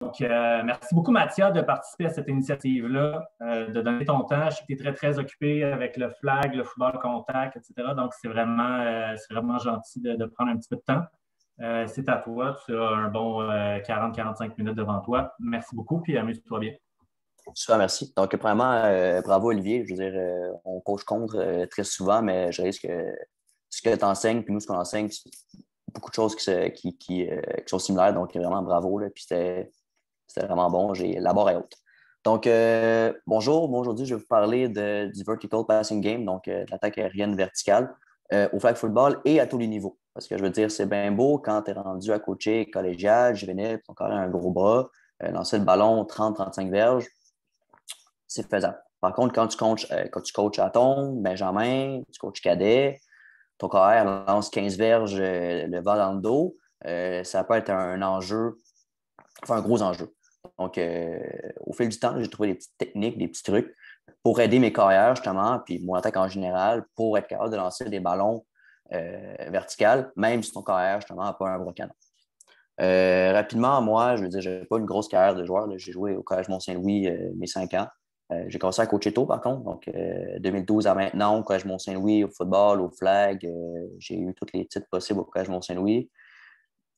Donc, merci beaucoup, Mathia, de participer à cette initiative-là, de donner ton temps. Je sais que tu es très, très occupé avec le flag, le football contact, etc. Donc, c'est vraiment gentil de prendre un petit peu de temps. C'est à toi. Tu as un bon 40-45 minutes devant toi. Merci beaucoup, puis amuse-toi bien. Super, merci. Donc, premièrement, bravo Olivier. Je veux dire, on coach contre très souvent, mais je réalise que ce que tu enseignes, puis nous, ce qu'on enseigne, c'est beaucoup de choses qui sont similaires. Donc, vraiment bravo. Là, puis c'était vraiment bon. La barre est haute. Donc, bonjour. Moi, aujourd'hui, je vais vous parler du vertical passing game, donc de l'attaque aérienne verticale au flag football et à tous les niveaux. Parce que je veux dire, c'est bien beau quand tu es rendu à coacher collégial, juvénile, ton corps a un gros bras, lancer le ballon 30-35 verges, c'est faisable. Par contre, quand tu coaches à ton, Benjamin, tu coaches cadet, ton carrière lance 15 verges, le va dans le dos, ça peut être un enjeu, enfin un gros enjeu. Donc, au fil du temps, j'ai trouvé des petites techniques, des petits trucs pour aider mes carrières, justement, puis mon attaque en général, pour être capable de lancer des ballons verticales, même si ton carrière, justement, n'a pas un gros canon. Rapidement, moi, je veux dire, je n'avais pas une grosse carrière de joueur. Là. J'ai joué au Collège Mont-Saint-Louis mes 5 ans. J'ai commencé à coacher tôt, par contre. Donc, 2012 à maintenant, au Collège Mont-Saint-Louis, au football, au flag. J'ai eu tous les titres possibles au Collège Mont-Saint-Louis.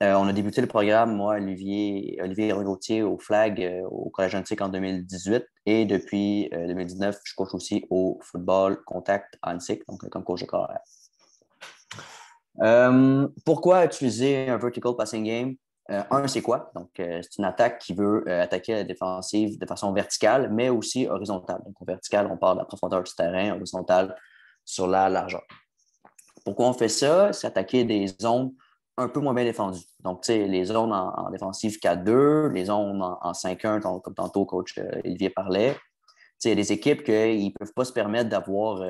On a débuté le programme, moi, Olivier Gauthier, au flag, au Collège Antique en 2018. Et depuis 2019, je coach aussi au football contact Antique, donc comme coach de carrière. Pourquoi utiliser un vertical passing game? C'est quoi? Donc, c'est une attaque qui veut attaquer la défensive de façon verticale, mais aussi horizontale. Donc, en vertical, on parle de la profondeur du terrain, horizontal sur la largeur. Pourquoi on fait ça? C'est attaquer des zones un peu moins bien défendues. Donc, tu sais, les zones en défensive 4-2, les zones en 5-1, comme tantôt coach Olivier parlait. Tu sais, il y a des équipes qui ne peuvent pas se permettre d'avoir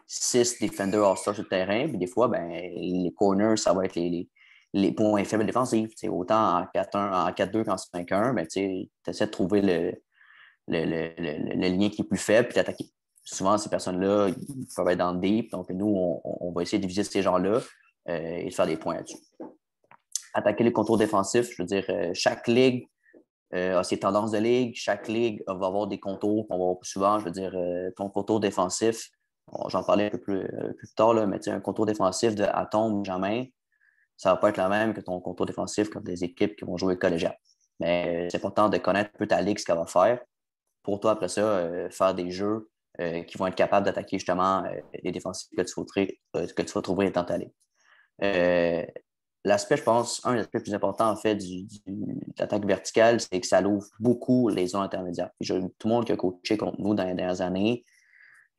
6 defenders all-star sur le terrain. Puis des fois, ben, les corners, ça va être les points faibles défensifs. T'sais, autant en 4-1, en 4-2 qu'en 5-1, ben, tu essaies de trouver le lien qui est plus faible puis d'attaquer. Souvent, ces personnes-là, ils peuvent être dans le deep. Donc, nous, on va essayer de viser ces gens-là et de faire des points là-dessus. Attaquer les contours défensifs, je veux dire, chaque ligue a ses tendances de ligue. Chaque ligue va avoir des contours qu'on va voir plus souvent. Je veux dire, ton contour défensif, j'en parlais un peu plus tard, là, mais un contour défensif de Atom, Benjamin, ça ne va pas être la même que ton contour défensif contre des équipes qui vont jouer collégial. Mais c'est important de connaître un peu ta ligue, ce qu'elle va faire, pour toi, après ça, faire des jeux qui vont être capables d'attaquer justement les défensifs que tu vas trouver dans ta ligue. L'aspect, je pense, un des aspects plus importants, en fait, de l'attaque verticale, c'est que ça ouvre beaucoup les zones intermédiaires. Tout le monde qui a coaché contre nous dans les dernières années,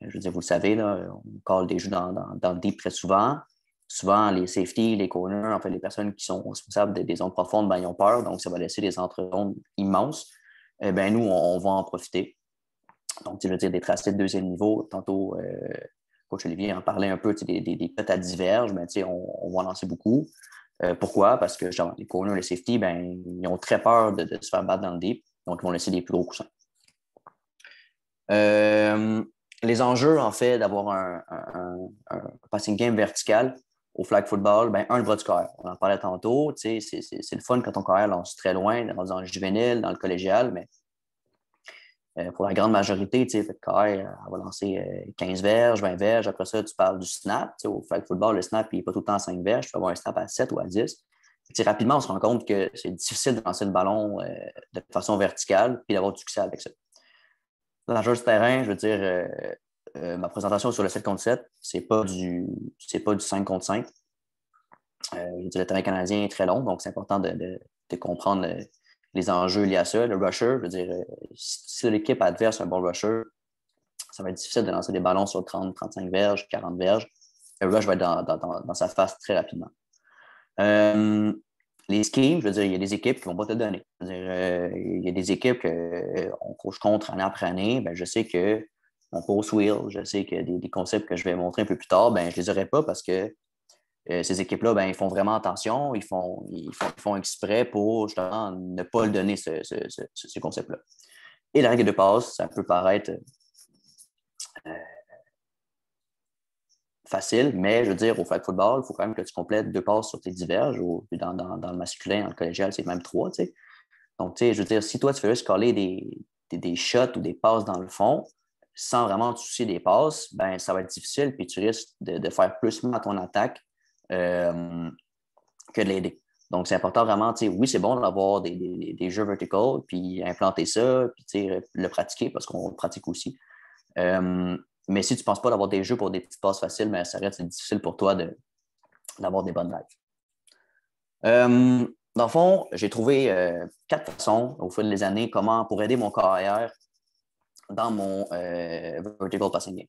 je veux dire, vous le savez, là, on colle des jeux dans le deep très souvent. Souvent, les safety, les corners, en fait, les personnes qui sont responsables des zones profondes, ben, ils ont peur, donc ça va laisser des entre-zones immenses. Ben, nous, on va en profiter. Donc, je veux dire, des tracés de deuxième niveau. Tantôt, coach Olivier en parlait un peu, des cotes à diverges, ben, on va en lancer beaucoup. Pourquoi? Parce que genre, les corners, les safety, ben, ils ont très peur de se faire battre dans le deep, donc ils vont laisser des plus gros coussins. Les enjeux, en fait, d'avoir un passing game vertical au flag football, ben, le bras du carrière. On en parlait tantôt. C'est le fun quand ton carrière lance très loin, dans le juvénile, dans le collégial, mais pour la grande majorité, le carrière va lancer 15 verges, 20 verges. Après ça, tu parles du snap. Au flag football, le snap, il n'est pas tout le temps à 5 verges. Tu peux avoir un snap à 7 ou à 10. Rapidement, on se rend compte que c'est difficile de lancer le ballon de façon verticale et d'avoir du succès avec ça. L'enjeu du terrain, je veux dire, ma présentation sur le 7 contre 7, c'est pas du 5 contre 5. Je veux dire, le terrain canadien est très long, donc c'est important de comprendre les enjeux liés à ça. Le rusher, je veux dire, si l'équipe adverse a un bon rusher, ça va être difficile de lancer des ballons sur 30, 35 verges, 40 verges. Le rush va être dans sa face très rapidement. Les schemes, je veux dire, il y a des équipes qui ne vont pas te donner. Je veux dire, il y a des équipes qu'on coach contre année après année. Ben, je sais que mon post wheel, je sais que des concepts que je vais montrer un peu plus tard, ben, je ne les aurai pas parce que ces équipes-là, ben, ils font vraiment attention, ils font exprès pour justement ne pas le donner, ce concept-là. Et la règle de passe, ça peut paraître facile, mais je veux dire, au flag football, il faut quand même que tu complètes 2 passes sur tes diverges. Dans le masculin, dans le collégial, c'est même 3, tu sais. Donc, tu sais, je veux dire, si toi, tu fais juste coller des shots ou des passes dans le fond, sans vraiment te soucier des passes, ben ça va être difficile, puis tu risques de faire plus mal à ton attaque que de l'aider. Donc, c'est important vraiment, tu sais, oui, c'est bon d'avoir des jeux vertical, puis implanter ça, puis tu sais, le pratiquer, parce qu'on le pratique aussi. Mais si tu ne penses pas d'avoir des jeux pour des petites passes faciles, mais ça reste difficile pour toi d'avoir des bonnes drives. Dans le fond, j'ai trouvé 4 façons au fil des années pour aider mon carrière dans mon vertical passing game.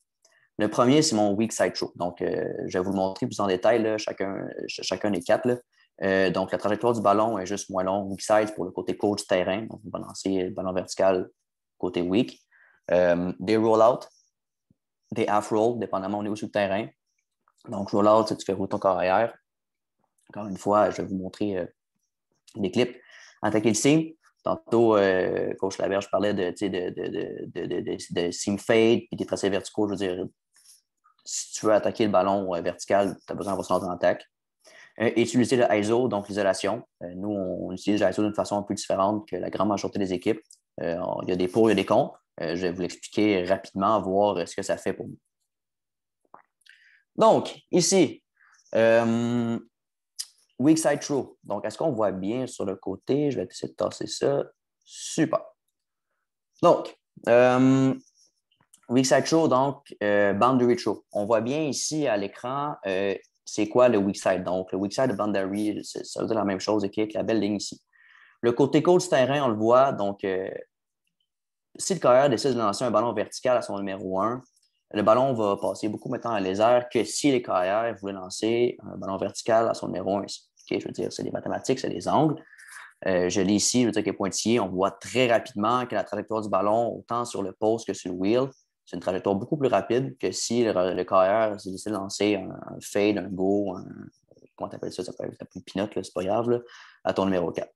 Le premier, c'est mon weak side throw. Donc, je vais vous le montrer plus en détail, là, chacun des 4. Là. Donc, la trajectoire du ballon est juste moins longue. Weak side pour le côté court du terrain. Donc, on va lancer le ballon vertical côté weak. Des roll-out, des half-roll, dépendamment on est où sur le terrain. Donc, roll-out, c'est que tu fais rouler ton corps arrière. Encore une fois, je vais vous montrer des clips. Attaquer le seam. Tantôt, Coach Laberge parlait de seam fade et des tracés verticaux. Je veux dire, si tu veux attaquer le ballon vertical, tu as besoin d'avoir son attaque. Utiliser le ISO, donc l'isolation. Nous, on utilise l'ISO d'une façon un peu différente que la grande majorité des équipes. Il y a des pour, il y a des contre. Je vais vous l'expliquer rapidement, voir ce que ça fait pour nous. Donc, ici, weak side throw. Donc, est-ce qu'on voit bien sur le côté? Je vais essayer de tasser ça. Super. Donc, weak side throw, donc boundary throw. On voit bien ici à l'écran, c'est quoi le weak side. Donc, le weak side de boundary, ça veut dire la même chose avec la belle ligne ici. Le côté court du terrain, on le voit. Donc, si le carrière décide de lancer un ballon vertical à son numéro 1, le ballon va passer beaucoup maintenant à les airs que si les carrières voulaient lancer un ballon vertical à son numéro 1. Okay, je veux dire, c'est des mathématiques, c'est des angles. Je l'ai ici, je veux dire qu'il est pointillé. On voit très rapidement que la trajectoire du ballon, autant sur le post que sur le wheel, c'est une trajectoire beaucoup plus rapide que si le carrière décide de lancer un fade, un go, comment tu appelles ça? Ça peut être une pinote, c'est pas grave, là, à ton numéro 4.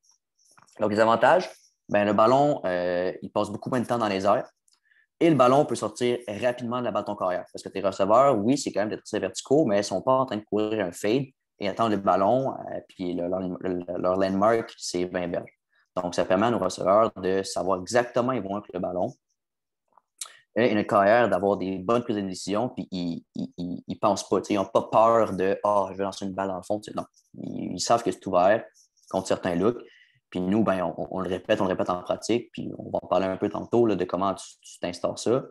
Donc, les avantages, ben, le ballon, il passe beaucoup moins de temps dans les airs. Et le ballon peut sortir rapidement de la balle de ton carrière. Parce que tes receveurs, oui, c'est quand même des tracés verticaux, mais ils ne sont pas en train de courir un fade et attendre le ballon. Puis leur landmark, c'est 20 verges. Donc, ça permet à nos receveurs de savoir exactement où ils vont avec le ballon. Et notre carrière d'avoir des bonnes prises de décision, puis ils ne pensent pas. Ils n'ont pas peur de je vais lancer une balle dans le fond. Non. Ils savent que c'est ouvert contre certains looks. Puis nous, ben, on le répète en pratique, puis on va en parler un peu tantôt là, de comment tu t'instaures ça.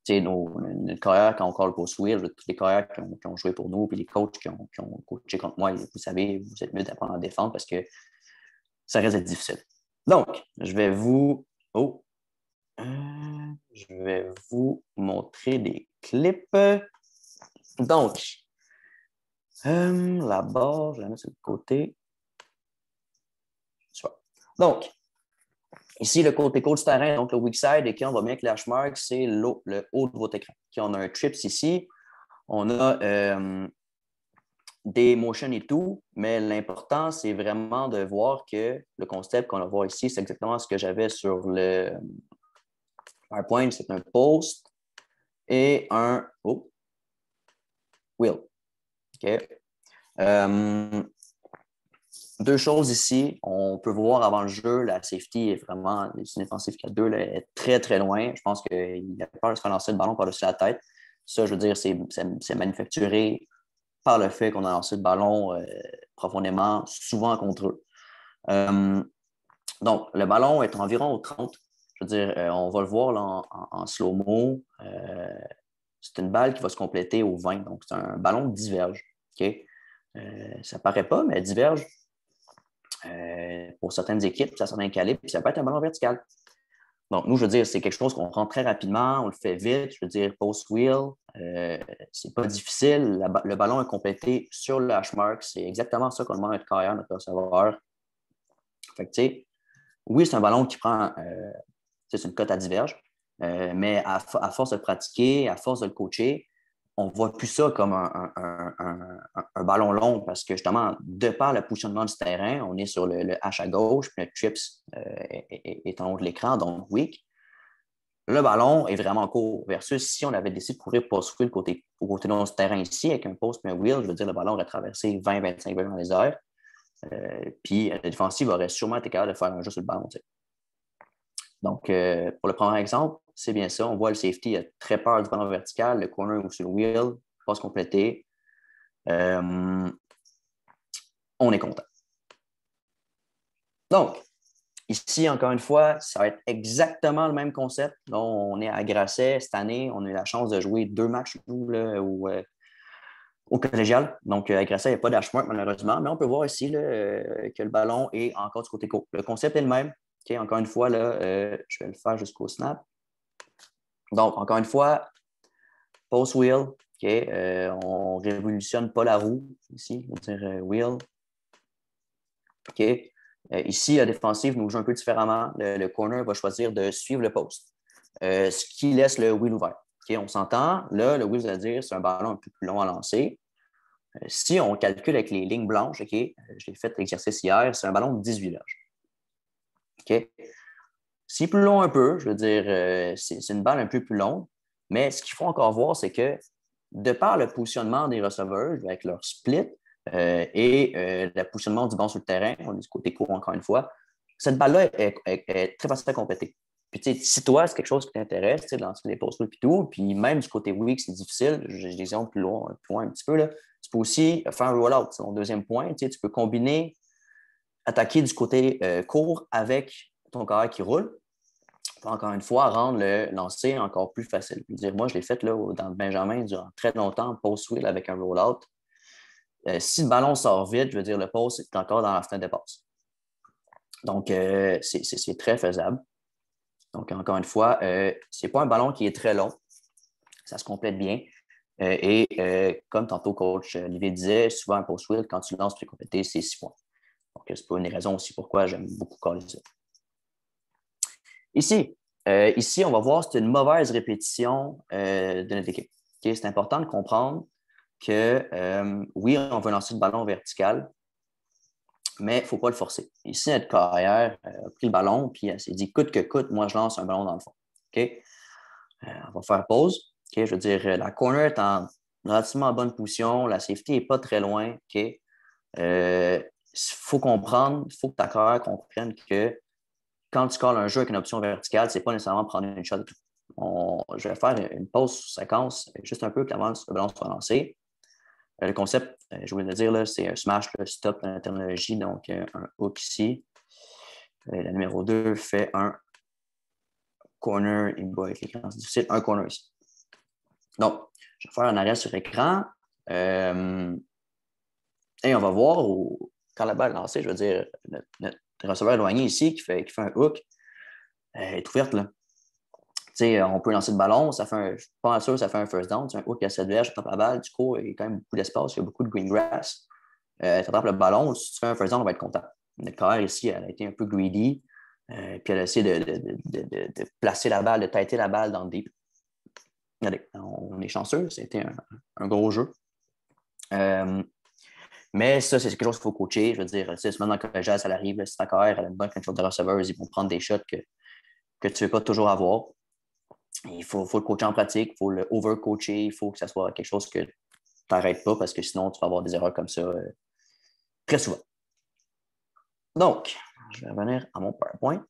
Notre carrière, quand on colle pour Swill, tous les carrières qui ont joué pour nous, puis les coachs qui ont coaché contre moi, vous savez, vous êtes mieux d'apprendre à défendre parce que ça reste difficile. Donc, je vais vous montrer des clips. Donc, la barre, je vais la mettre sur le côté. Donc, ici, le côté court du terrain, donc le weak side, et qui on voit bien que l'hashmark, c'est le haut de votre écran. Qui on a un trips ici, on a des motions et tout, mais l'important, c'est vraiment de voir que le concept qu'on va voir ici, c'est exactement ce que j'avais sur le PowerPoint, c'est un post et un wheel. OK. Deux choses ici. On peut voir avant le jeu, la safety est vraiment, une défensive qui a 2 est très, très loin. Je pense qu'il a peur de se faire lancer le ballon par-dessus la tête. Ça, je veux dire, c'est manufacturé par le fait qu'on a lancé le ballon profondément, souvent contre eux. Donc, le ballon est environ au 30. Je veux dire, on va le voir là, en slow-mo. C'est une balle qui va se compléter au 20. Donc, c'est un ballon de 10 verges. Okay? Ça ne paraît pas, mais 10 verges, pour certaines équipes, ça certains calibres, puis ça peut être un ballon vertical. Donc, nous, je veux dire, c'est quelque chose qu'on prend très rapidement, on le fait vite, je veux dire, post-wheel, c'est pas difficile, le ballon est complété sur le hashmark, c'est exactement ça qu'on demande à notre carrière, notre receveur. Fait que, tu sais, oui, c'est un ballon qui prend, c'est une cote à diverge, mais à force de le pratiquer, à force de le coacher, on ne voit plus ça comme un ballon long parce que justement, de par le positionnement du terrain, on est sur le H à gauche, puis le trips est en haut de l'écran, donc weak. Le ballon est vraiment court versus si on avait décidé de courir post-wheel au côté de notre terrain ici avec un post et un wheel, je veux dire, le ballon aurait traversé 20-25 verges dans les airs. Puis la défensive aurait sûrement été capable de faire un jeu sur le ballon. T'sais. Donc, pour le premier exemple, c'est bien ça. On voit le safety a très peur du ballon vertical, le corner ou sur le wheel, passe complétée. On est content. Donc, ici, encore une fois, ça va être exactement le même concept. Là, on est à Grasset cette année. On a eu la chance de jouer 2 matchs, nous, là, au collégial. Donc, à Grasset, il n'y a pas d'hashmark, malheureusement. Mais on peut voir ici là, que le ballon est encore du côté court. Le concept est le même. Okay, encore une fois, là, je vais le faire jusqu'au snap. Donc, encore une fois, post wheel. Okay, on ne révolutionne pas la roue ici. On va dire wheel. OK. Ici, la défensive nous joue un peu différemment. Le corner va choisir de suivre le poste, ce qui laisse le wheel ouvert. Okay, on s'entend. Là, le wheel, c'est-à-dire c'est un ballon un peu plus long à lancer. Si on calcule avec les lignes blanches, OK, j'ai fait l'exercice hier, c'est un ballon de 18 verges. OK. C'est plus long un peu, je veux dire, c'est une balle un peu plus longue, mais ce qu'il faut encore voir, c'est que de par le positionnement des receveurs avec leur split et le positionnement du banc sur le terrain, on est du côté court encore une fois, cette balle-là est très facile à compléter. Puis, si toi, c'est quelque chose qui t'intéresse, de lancer des posts et tout, puis même du côté weak, c'est difficile, j'ai des exemples plus loin un petit peu, là, tu peux aussi faire un roll-out. C'est mon deuxième point. Tu peux combiner, attaquer du côté court avec ton carré qui roule. Pour, encore une fois, rendre le lancer encore plus facile. Je veux dire, moi, je l'ai fait là, dans le Benjamin durant très longtemps, post-wheel avec un roll-out. Si le ballon sort vite, je veux dire, le post est encore dans la fenêtre de passe. Donc, c'est très faisable. Donc, encore une fois, ce n'est pas un ballon qui est très long. Ça se complète bien. Comme tantôt, coach Olivier disait, souvent un post-wheel, quand tu lances, tu peux compléter, c'est 6 points. Donc, c'est pas une des raisons aussi pourquoi j'aime beaucoup caller ça. Ici, on va voir c'est une mauvaise répétition de notre équipe. Okay? C'est important de comprendre que, oui, on veut lancer le ballon vertical, mais il ne faut pas le forcer. Ici, notre carrière a pris le ballon puis elle s'est dit, coûte que coûte, moi, je lance un ballon dans le fond. Okay? On va faire pause. Okay? Je veux dire, la corner est en relativement bonne position, la safety n'est pas très loin. Okay? Faut comprendre, il faut que ta carrière comprenne que quand tu calls un jeu avec une option verticale, ce n'est pas nécessairement prendre une shot. Je vais faire une pause séquence, juste un peu avant que le ballon soit lancé. Le concept, je voulais le dire, là, c'est un smash, le stop dans la terminologie, donc un hook ici. La numéro 2 fait un corner, avec l'écran, c'est difficile, un corner ici. Donc, je vais faire un arrêt sur écran. Et on va voir quand la balle est lancée, je veux dire, notre receveur éloigné ici qui fait un hook est ouverte là. On peut lancer le ballon, ça fait je suis pas sûr, ça fait un first down. Un hook à 7 verges, tu tapes la balle, du coup, il y a quand même beaucoup d'espace, il y a beaucoup de green grass. Tu attrapes le ballon, si tu fais un first down, on va être content. Notre carrière ici, elle a été un peu greedy, puis elle a essayé de placer la balle, de têter la balle dans le deep. Regardez, on est chanceux, c'était un gros jeu. Mais ça, c'est quelque chose qu'il faut coacher. Je veux dire, c'est maintenant que le jazz, ça arrive, si ta carrière, elle a une bonne contrôle de receveurs, ils vont prendre des shots que tu ne veux pas toujours avoir. Il faut le coacher en pratique, il faut le over-coacher, il faut que ça soit quelque chose que tu n'arrêtes pas parce que sinon, tu vas avoir des erreurs comme ça très souvent. Donc, je vais revenir à mon PowerPoint.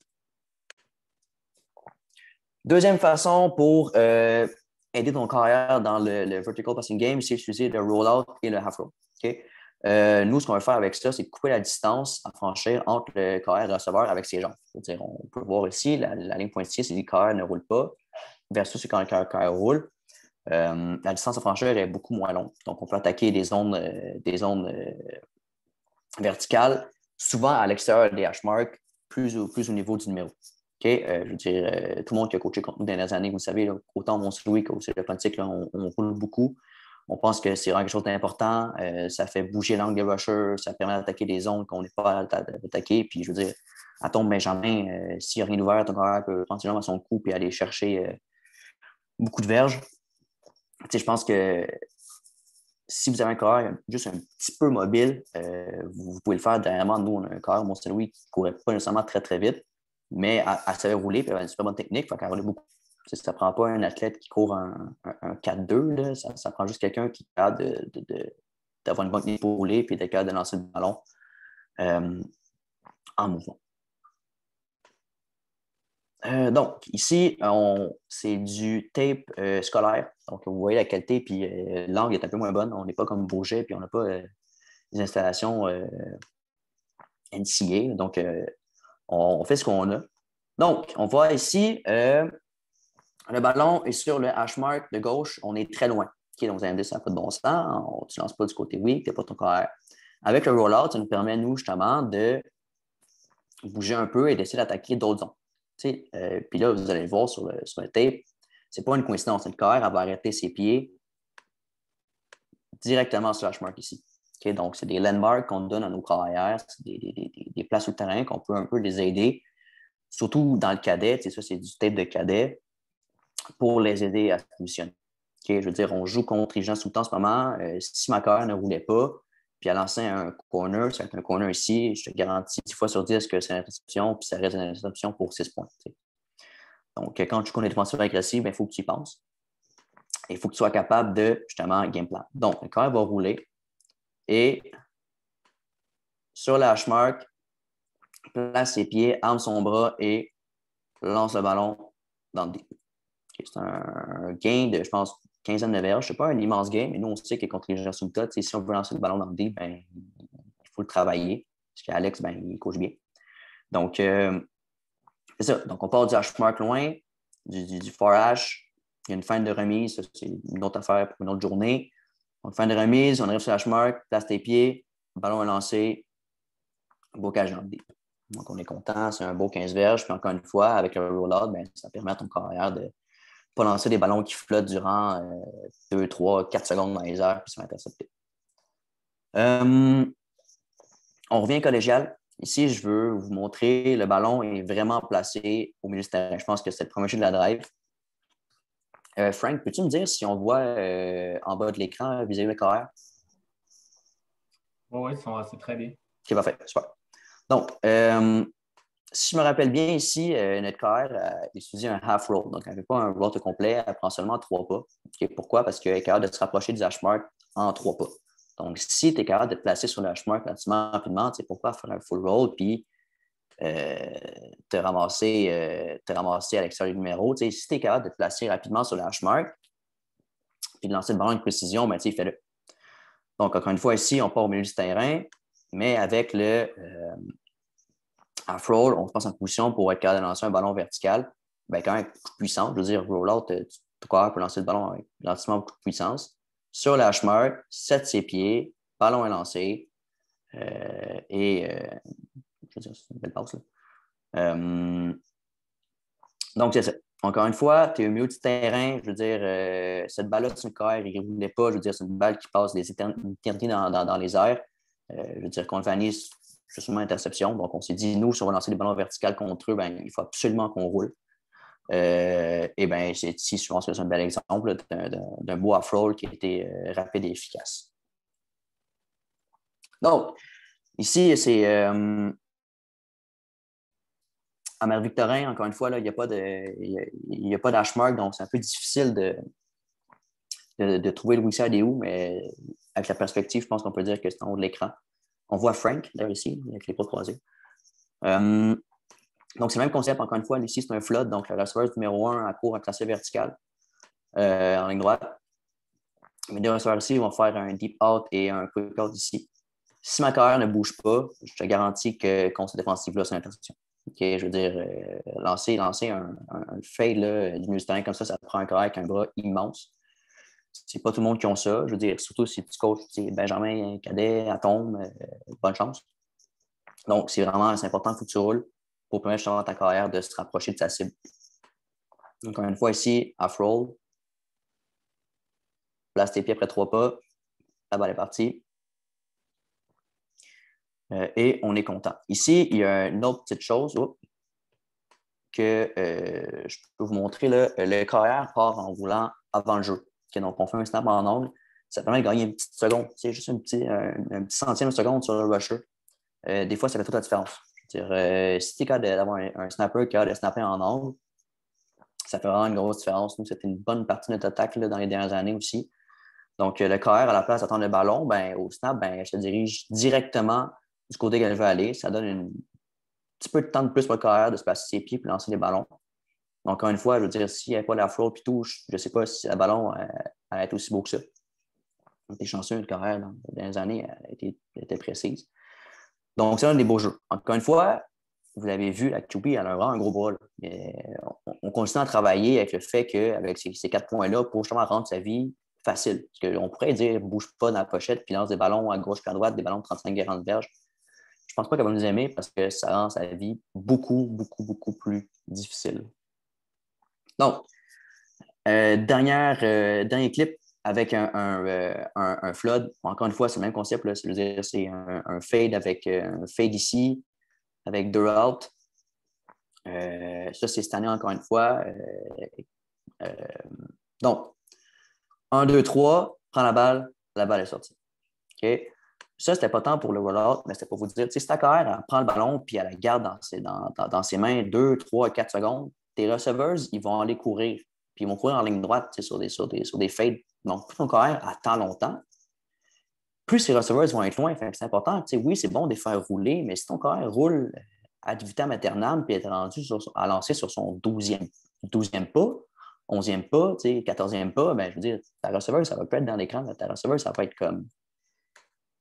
Deuxième façon pour aider ton carrière dans le vertical passing game, c'est d'utiliser le rollout et le half roll. Okay? Nous, ce qu'on va faire avec ça, c'est de couper la distance à franchir entre le carrière et le receveur avec ses jambes. C'est-à-dire, on peut voir ici, la ligne pointillée, c'est que le carrière ne roule pas, versus quand le carrière roule. La distance à franchir est beaucoup moins longue. Donc, on peut attaquer des zones verticales, souvent à l'extérieur des hash marks, plus au niveau du numéro. Okay? Je veux dire, tout le monde qui a coaché contre nous dans les dernières années, vous savez, là, autant Mont-Louis qu'au le politique, on roule beaucoup. On pense que c'est vraiment quelque chose d'important. Ça fait bouger l'angle des rushers, ça permet d'attaquer des zones qu'on n'est pas à attaquer. Puis, je veux dire, à ton Benjamin, s'il n'y a rien d'ouvert, ton carrière peut prendre ses jambes à son cou et aller chercher beaucoup de verges. Je pense que si vous avez un carrière juste un petit peu mobile, vous pouvez le faire dernièrement. Nous, on a un carrière, Mont-Louis, qui ne courait pas nécessairement très, très vite, mais elle savait rouler, puis elle avait une super bonne technique, fait qu'elle roulait beaucoup. Ça ne prend pas un athlète qui court un 4-2, là. Ça prend juste quelqu'un qui est capable d'avoir une bonne technique pour rouler, puis d'être capable de lancer le ballon euh, en mouvement. Donc, ici, c'est du tape scolaire. Donc, vous voyez la qualité, puis l'angle est un peu moins bonne. On n'est pas comme Bourget, puis on n'a pas des installations NCA. Donc, on fait ce qu'on a. Donc, on voit ici, le ballon est sur le hash mark de gauche. On est très loin. Okay, donc, vous allez me dire, ça n'a pas de bon sens. Tu ne lances pas du côté weak, tu n'as pas ton carrière. Avec le rollout, ça nous permet, nous, justement, de bouger un peu et d'essayer d'attaquer d'autres zones. Puis là, vous allez le voir sur le tape, ce n'est pas une coïncidence. Le carrière va arrêter ses pieds directement sur le hash mark ici. Okay, donc, c'est des landmarks qu'on donne à nos carrières, c'est des places sur le terrain qu'on peut un peu les aider, surtout dans le cadet. Ça, c'est du tape de cadet pour les aider à se positionner. Okay, je veux dire, on joue contre les gens tout le temps en ce moment. Si ma carrière ne roulait pas, puis elle lançait un corner, ça va être un corner ici, je te garantis 10 fois sur 10 que c'est une interception, puis ça reste une interception pour 6 points. T'sais. Donc, quand tu connais défensivement agressif, il faut que tu y penses. Il faut que tu sois capable de, justement, game plan. Donc, le carrière va rouler et sur la hash mark, place ses pieds, arme son bras et lance le ballon dans le deep. Okay, c'est un gain de, je pense, quinzaine de verges. Ce n'est pas un immense game, mais nous, on sait que contre les gens sous le tas, si on veut lancer le ballon dans le deep, ben, il faut le travailler. Parce qu'Alex, ben, il coach bien. Donc, c'est ça. Donc, on part du hash mark loin, du far hash. Il y a une fin de remise. Ça, c'est une autre affaire pour une autre journée. Donc, fin de remise, on arrive sur le hash mark, place tes pieds, ballon est lancé, beau catch dans le deep. Donc, on est content. C'est un beau 15 verges. Puis, encore une fois, avec le rollout, ben, ça permet à ton carrière de pas lancer des ballons qui flottent durant 2, 3, 4 secondes dans les airs puis sont interceptés. On revient collégial. Ici, je veux vous montrer, le ballon est vraiment placé au milieu du terrain. Je pense que c'est le premier jeu de la drive. Frank, peux-tu me dire si on voit en bas de l'écran vis-à-vis le carrière? Oui, c'est très bien. OK, parfait, super. Donc, si je me rappelle bien ici, notre carrière étudie un half roll. Donc, elle ne fait pas un roll au complet, elle prend seulement 3 pas. Okay, pourquoi? Parce qu'elle est capable de se rapprocher du hash mark en 3 pas. Donc, si tu es capable de te placer sur le hash mark relativement rapidement, tu sais pourquoi faire un full roll puis te ramasser à l'extérieur du numéro. Si tu es capable de te placer rapidement sur le hash mark puis de lancer le ballon avec précision, ben, fais-le. Donc, encore une fois, ici, on part au milieu du terrain, mais avec le half-roll, on se passe en position pour être capable de lancer un ballon vertical. Ben, quand même, coup de puissance, je veux dire, roll-out, tu peux lancer le ballon avec relativement beaucoup de puissance. Sur la hash mark, 7 ses pieds, ballon est lancé. Je veux dire, c'est une belle passe. Donc, c'est ça. Encore une fois, tu es au milieu du terrain. Je veux dire, cette balle-là sur le carrière, il ne roulait pas. Je veux dire, c'est une balle qui passe des éternités dans les airs. Je veux dire, contre Vanny, c'est sûrement interception. Donc, on s'est dit, nous, si on va lancer des ballons verticaux contre eux, ben, il faut absolument qu'on roule. Et bien, ici, je pense que c'est un bel exemple d'un beau off-roll qui a été rapide et efficace. Donc, ici, c'est à Marie-Victorin, encore une fois, là, il n'y a pas d'hash mark, donc c'est un peu difficile de trouver le weak side et où, mais avec la perspective, je pense qu'on peut dire que c'est en haut de l'écran. On voit Frank, là, ici, avec les bras croisés. Donc, c'est le même concept, encore une fois. Ici, c'est un flood, donc le receveur numéro 1 à court en tracé vertical en ligne droite. Mes deux receveurs ici vont faire un deep out et un quick out ici. Si ma carrière ne bouge pas, je te garantis que contre cette défensive-là, c'est une interception. Okay, je veux dire, lancer un fade là, du milieu du terrain comme ça prend un carrière avec un bras immense. C'est pas tout le monde qui a ça. Je veux dire, surtout si tu coaches Benjamin Cadet, Atome, bonne chance. Donc, c'est important que tu roules pour permettre justement à ta carrière de se rapprocher de sa cible. Donc, encore une fois, ici, off-roll. Place tes pieds après 3 pas. La balle est partie. Et on est content. Ici, il y a une autre petite chose que je peux vous montrer. Là. Le carrière part en roulant avant le jeu. Okay, donc, on fait un snap en angle. Ça permet de gagner une petite seconde. C'est juste un petit centième de seconde sur le rusher. Des fois, ça fait toute la différence. Je veux dire, si tu es capable d'avoir un snapper qui est capable de snapper en angle, ça fait vraiment une grosse différence. Nous, c'était une bonne partie de notre attaque là, dans les dernières années aussi. Donc, le carrière, à la place d'attendre le ballon, ben, au snap, ben, je te dirige directement du côté qu'elle veut aller. Ça donne un petit peu de temps de plus pour le carrière de se placer ses pieds et lancer les ballons. Donc, encore une fois, je veux dire, s'il n'y avait pas la float et tout, je ne sais pas si le ballon allait être aussi beau que ça. Elle était chanceux, le carrière, dans les dernières années, elle était précise. Donc, c'est un des beaux jeux. Encore une fois, vous l'avez vu, la QB, elle a vraiment un gros bras. On continue à travailler avec le fait qu'avec ces 4 points-là, pour justement rendre sa vie facile. Parce qu'on pourrait dire, bouge pas dans la pochette, puis lance des ballons à gauche et à droite, des ballons de 35-40 verges. Je pense pas qu'elle va nous aimer parce que ça rend sa vie beaucoup, beaucoup, beaucoup plus difficile. Donc, dernier clip avec un flood. Encore une fois, c'est le même concept. Là. C'est un fade avec un fade ici, avec deux out. Ça, c'est cette année, encore une fois. Donc, 1, 2, 3, prends la balle est sortie. OK? Ça, c'était pas tant pour le roll-out, mais c'était pour vous dire, si ta carrière, elle prend le ballon puis elle la garde dans ses mains 2, 3, 4 secondes, tes receveurs, ils vont aller courir. Puis ils vont courir en ligne droite sur des fades. Donc, plus ton carrière attend longtemps, plus ces receveurs vont être loin. C'est important. Oui, c'est bon de les faire rouler, mais si ton carrière roule ad vitam aeternam puis est rendu à lancer sur son 12e pas, 11e pas, 14e pas, ben, je veux dire, ta receveur, ça va pas être dans l'écran. Ta receveur, ça va être comme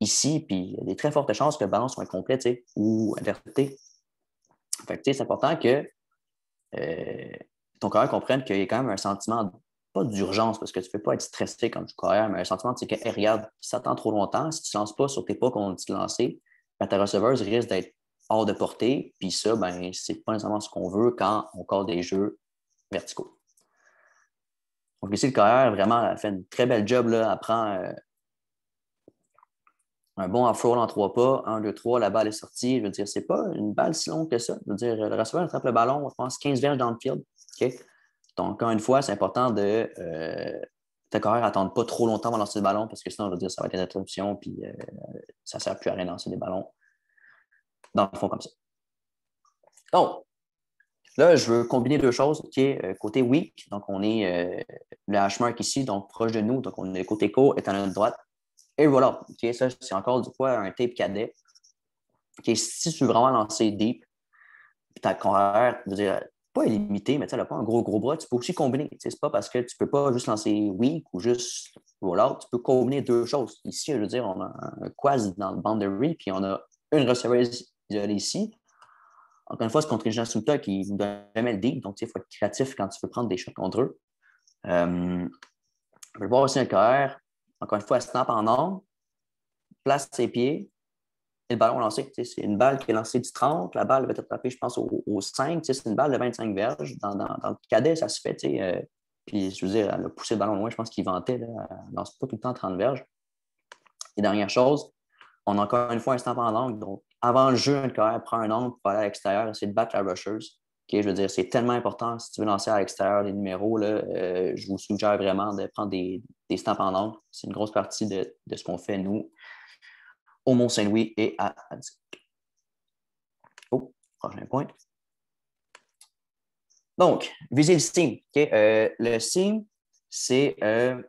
ici, puis il y a des très fortes chances que le ballon soit incomplet ou inverté. Fait que c'est important que ton carrière comprenne qu'il y a quand même un sentiment, pas d'urgence, parce que tu ne peux pas être stressé quand tu carrière, mais un sentiment de que, hey, regarde, si ça attend trop longtemps, si tu ne lances pas sur tes pas qu'on dit de lancer, ben, ta receveuse risque d'être hors de portée, puis ça, ben, c'est pas nécessairement ce qu'on veut quand on colle des jeux verticaux. Donc ici, le carrière vraiment fait une très belle job, là, elle prend un bon off-roll en 3 pas, 1, 2, 3, la balle est sortie. Je veux dire, c'est pas une balle si longue que ça. Je veux dire, le receveur attrape le ballon, je pense, 15 verges dans le field. Okay? Donc, encore une fois, c'est important de ta carrière n'attendre pas trop longtemps avant de lancer le ballon parce que sinon, je veux dire, ça va être une interruption puis ça ne sert plus à rien de lancer des ballons dans le fond comme ça. Donc, là, je veux combiner deux choses qui est côté weak. Donc, on est le hash mark ici, donc proche de nous. Donc, on est côté court est à notre droite. Et voilà, okay, ça, c'est encore du coup un tape cadet. Okay, si tu veux vraiment lancer deep, puis ta carrière, je veux dire, pas illimité, mais tu n'as pas un gros bras, tu peux aussi combiner. C'est pas parce que tu ne peux pas juste lancer weak ou juste roll-out, tu peux combiner deux choses. Ici, je veux dire, on a un quasi dans le boundary, puis on a une receveur isolée ici. Encore une fois, c'est contre les gens sous le tas qui ne donnent jamais le deep, donc il faut être créatif quand tu veux prendre des shots contre eux. Je vais voir aussi un carrière. Encore une fois, snap en angle, place ses pieds, et le ballon lancé. C'est une balle qui est lancée du 30, la balle va être attrapée, je pense, au 5. C'est une balle de 25 verges. Dans le cadet, ça se fait. Puis, je veux dire, elle a poussé le ballon loin, je pense qu'il vantait. Là, elle ne lance pas tout le temps 30 verges. Et dernière chose, on a encore une fois un stamp en angle. Donc, avant le jeu, un carrière prend un angle pour aller à l'extérieur, essayer de battre la rusheuse. Okay, je veux dire, c'est tellement important. Si tu veux lancer à l'extérieur les numéros, là, je vous suggère vraiment de prendre des stamps en angle. C'est une grosse partie de ce qu'on fait, nous, au Mont-Saint-Louis et à Annecy. Oh, prochain point. Donc, viser le seam. Okay? Le seam, c'est... je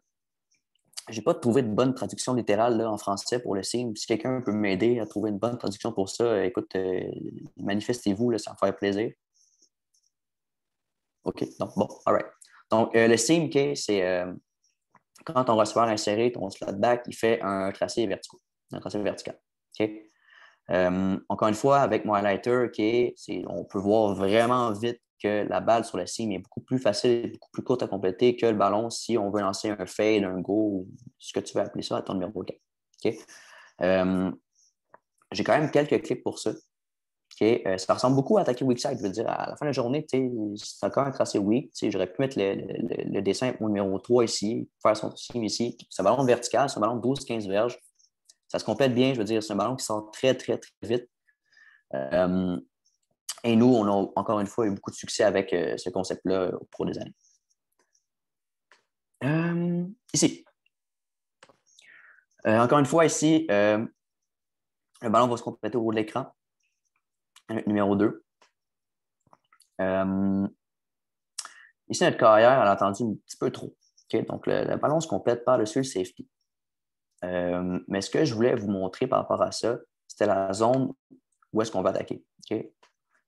n'ai pas trouvé de bonne traduction littérale là, en français pour le seam. Si quelqu'un peut m'aider à trouver une bonne traduction pour ça, écoute, manifestez-vous, là, ça me ferait plaisir. OK, donc bon, all right. Donc, le seam, okay, c'est quand ton receveur inséré, ton slot back, il fait un tracé vertical. Un tracé vertical. Okay? Encore une fois, avec mon highlighter, okay, on peut voir vraiment vite que la balle sur le seam est beaucoup plus facile, beaucoup plus courte à compléter que le ballon si on veut lancer un fade, un go, ou ce que tu veux appeler ça à ton numéro 4. Okay? J'ai quand même quelques clips pour ça. Okay? Ça ressemble beaucoup à attaquer weak side. Je veux dire, à la fin de la journée, c'est encore un tracé weak. J'aurais pu mettre le dessin avec mon numéro 3 ici, faire son seam ici. C'est un ballon vertical, c'est un ballon de 12-15 verges. Ça se complète bien, je veux dire, c'est un ballon qui sort très, très, très vite. Et nous, on a encore une fois eu beaucoup de succès avec ce concept-là au cours des années. Ici. Encore une fois, ici, le ballon va se compléter au haut de l'écran. Numéro 2. Ici, notre carrière, elle a attendu un petit peu trop. Okay? Donc, le ballon se complète par-dessus le safety. Mais ce que je voulais vous montrer par rapport à ça, c'était la zone où est-ce qu'on va attaquer. Okay?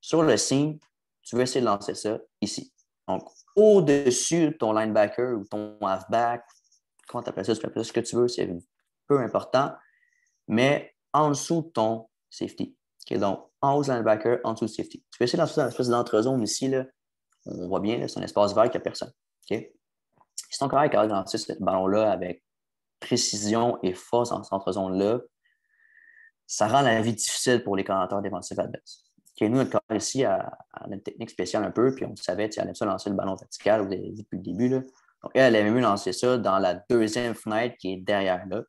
Sur le seam, tu veux essayer de lancer ça ici. Donc, au-dessus de ton linebacker ou ton halfback, comment tu appelles ça, tu peux appeler ça ce que tu veux, c'est peu important, mais en dessous de ton safety. Okay? Donc, en haut du linebacker, en dessous du safety. Tu peux essayer de lancer dans l'espèce d'entre-zone ici, là, on voit bien, c'est un espace vert qu'il n'y a personne. Okay? Si ton corps est capable de lancer ce ballon-là avec précision et force dans cette entre-zone-là, ça rend la vie difficile pour les coordinateurs défensifs adverses. Okay, nous, notre corps ici a une technique spéciale un peu, puis on savait, elle aime ça lancer le ballon vertical, vous avez vu depuis le début. Là. Donc, elle aimait mieux lancer ça dans la deuxième fenêtre qui est derrière là.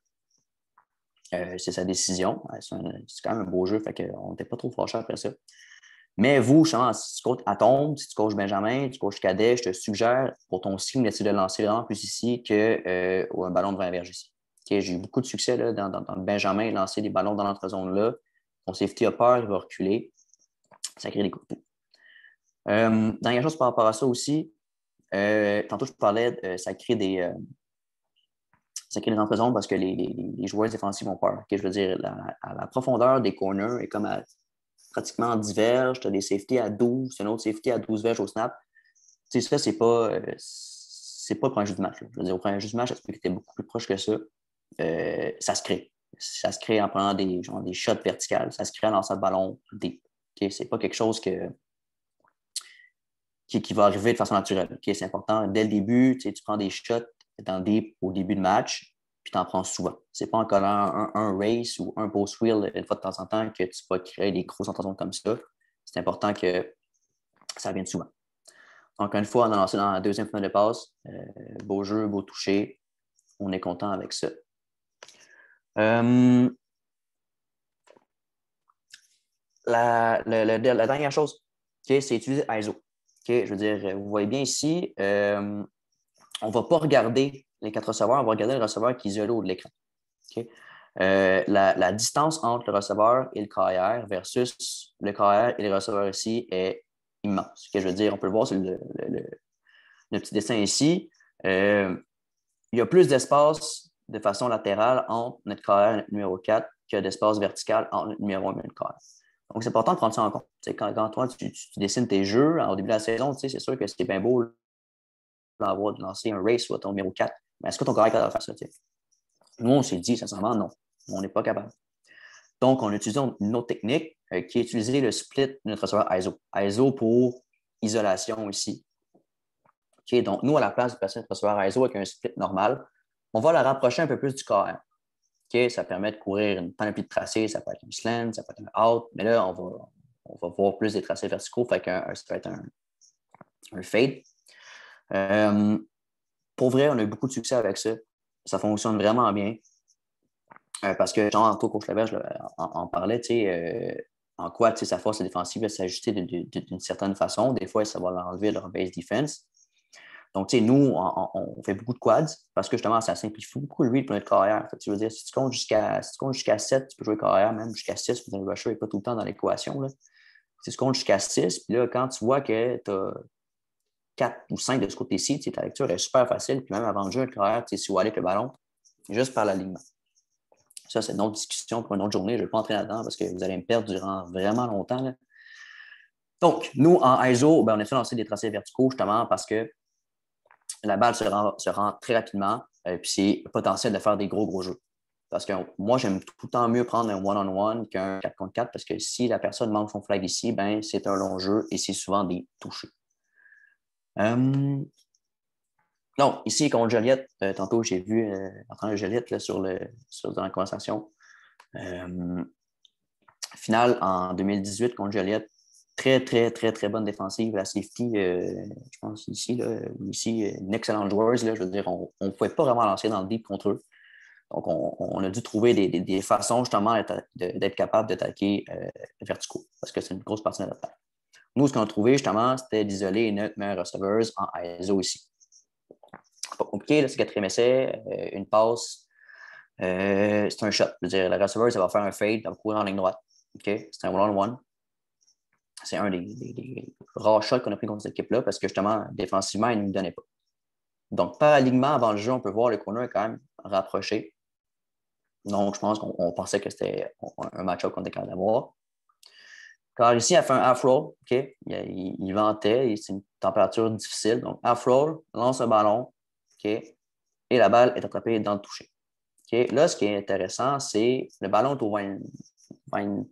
C'est sa décision. C'est quand même un beau jeu, fait qu'on n'était pas trop fâchés après ça. Mais vous, si tu coaches Atom, si tu coaches Benjamin, tu coaches Cadet, je te suggère pour ton signe d'essayer de lancer vraiment plus ici qu'un ballon de 20 verges ici. Okay, j'ai eu beaucoup de succès là, dans le Benjamin, lancer des ballons dans l'entre-zone-là. Ton safety a peur, il va reculer. Ça crée des coups de pouls. Dernière chose par rapport à ça aussi, tantôt je parlais, ça crée des entre-zones parce que les joueurs défensifs ont peur. Okay, je veux dire, la profondeur des corners est comme pratiquement en 10 verges, tu as des safety à 12, c'est un autre safety à 12 verges au snap. Tu sais, ça, c'est pas pour un jeu de match. Là. Je veux dire, pour un jeu de match, ça se peut que tu es beaucoup plus proche que ça. Ça se crée. Ça se crée en prenant des shots verticales. Ça se crée en lançant le ballon deep. Okay? C'est pas quelque chose qui va arriver de façon naturelle. Okay? C'est important. Dès le début, tu prends des shots dans deep au début de match, puis tu en prends souvent. C'est pas en collant un race ou un post wheel une fois de temps en temps que tu vas créer des grosses intentions comme ça. C'est important que ça vienne souvent. Donc, une fois, on a lancé dans la deuxième finale de passe. Beau jeu, beau toucher. On est content avec ça. La dernière chose, okay, c'est utiliser ISO. Okay, je veux dire, vous voyez bien ici, on ne va pas regarder les 4 receveurs, on va regarder le receveur qui est isolé de l'écran. Okay? La distance entre le receveur et le carrière versus le carrière et le receveur ici est immense. Okay, je veux dire, on peut le voir sur le petit dessin ici. Il y a plus d'espace de façon latérale entre notre carrière et notre numéro 4 que d'espace vertical entre notre numéro 1 et notre carrière. Donc, c'est important de prendre ça en compte. Quand toi, tu dessines tes jeux au début de la saison, c'est sûr que c'est bien beau de lancer un race sur ton numéro 4. Mais est-ce que ton carrière est capable de faire ça? T'sais? Nous, on s'est dit, sincèrement, non. On n'est pas capable. Donc, on a utilisé une autre technique qui est utiliser le split de notre receveur ISO. ISO pour isolation ici. Okay, donc, nous, à la place de passer notre receveur ISO avec un split normal, on va le rapprocher un peu plus du carrière. Okay, ça permet de courir une panoplie de tracés, ça peut être un slant, ça peut être un out, mais là, on va voir plus des tracés verticaux, fait ça peut être un fade. Pour vrai, on a eu beaucoup de succès avec ça. Ça fonctionne vraiment bien. Parce que, genre, Anto Coach Laberge en parlait, en quoi sa force défensive va s'ajuster d'une certaine façon. Des fois, ça va l'enlever leur base defense. Donc, nous, on fait beaucoup de quads parce que justement, ça simplifie beaucoup le read pour notre carrière. Tu veux dire, si tu comptes jusqu'à 7, tu peux jouer carrière, même jusqu'à 6, puis le rusher n'est pas tout le temps dans l'équation. Là. Si tu comptes jusqu'à 6, puis là, quand tu vois que tu as 4 ou 5 de ce côté-ci, ta lecture est super facile, puis même avant de jouer le carrière, si vous allez avec le ballon, juste par l'alignement. Ça, c'est une autre discussion pour une autre journée. Je ne vais pas entrer là-dedans parce que vous allez me perdre durant vraiment longtemps. Là. Donc, nous, en ISO, on essaie de lancer des tracés verticaux justement parce que la balle se rend très rapidement, puis c'est potentiel de faire des gros jeux. Parce que moi, j'aime tout le temps mieux prendre un one-on-one qu'un 4 contre 4 parce que si la personne manque son flag ici, c'est un long jeu et c'est souvent des touchés. Donc, ici, contre Joliette, tantôt, j'ai vu entendre Joliette là, dans la conversation. Finale en 2018 contre Joliette. Très, très, très, très bonne défensive. La safety, je pense ici, une excellente joueuse. Là, je veux dire, on ne pouvait pas vraiment lancer dans le deep contre eux. Donc, on a dû trouver des façons justement d'être capable d'attaquer verticaux parce que c'est une grosse partie de notre attaque. Nous, ce qu'on a trouvé justement, c'était d'isoler notre meilleure receveuse en ISO ici. Pas compliqué, là, c'est 4e essai, une passe, c'est un shot. Je veux dire, la receveuse, elle va faire un fade, elle va courir en ligne droite. Okay? C'est un one-on-one. C'est un des rares shots qu'on a pris contre cette équipe-là parce que justement, défensivement, ils ne nous donnaient pas. Donc, par alignement avant le jeu, on peut voir le corner est quand même rapproché. Donc, je pense qu'on pensait que c'était un match-up qu'on était capable d'avoir. Car ici, elle fait un half-roll. OK? Il ventait, c'est une température difficile. Donc, half-roll, lance un ballon. OK? Et la balle est attrapée dans le toucher. OK? Là, ce qui est intéressant, c'est le ballon est au 24.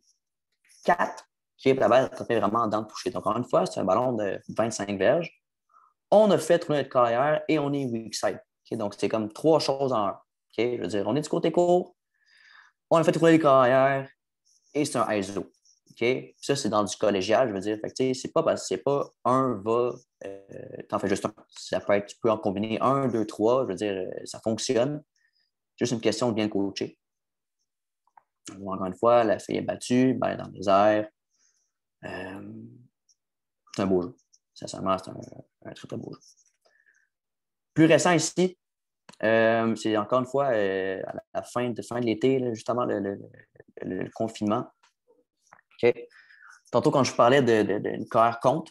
OK? La balle est attrapée vraiment dans le toucher. Donc, encore une fois, c'est un ballon de 25 verges. On a fait tourner notre carrière et on est weak side. OK? Donc, c'est comme 3 choses en un. OK? Je veux dire, on est du côté court, on a fait tourner les carrières et c'est un ISO. OK? Ça, c'est dans du collégial, je veux dire. Fait que, c'est pas parce que c'est pas un va, t'en fais juste un. Ça peut être, tu peux en combiner un, deux, trois, je veux dire, ça fonctionne. Juste une question de bien le coacher. Encore une fois, la fille est battue, balle dans les airs. C'est un beau jeu. Sincèrement, c'est un très, très beau jeu. Plus récent ici, c'est encore une fois à la fin de l'été, là, justement le confinement. Okay. Tantôt, quand je parlais d'une carrière compte,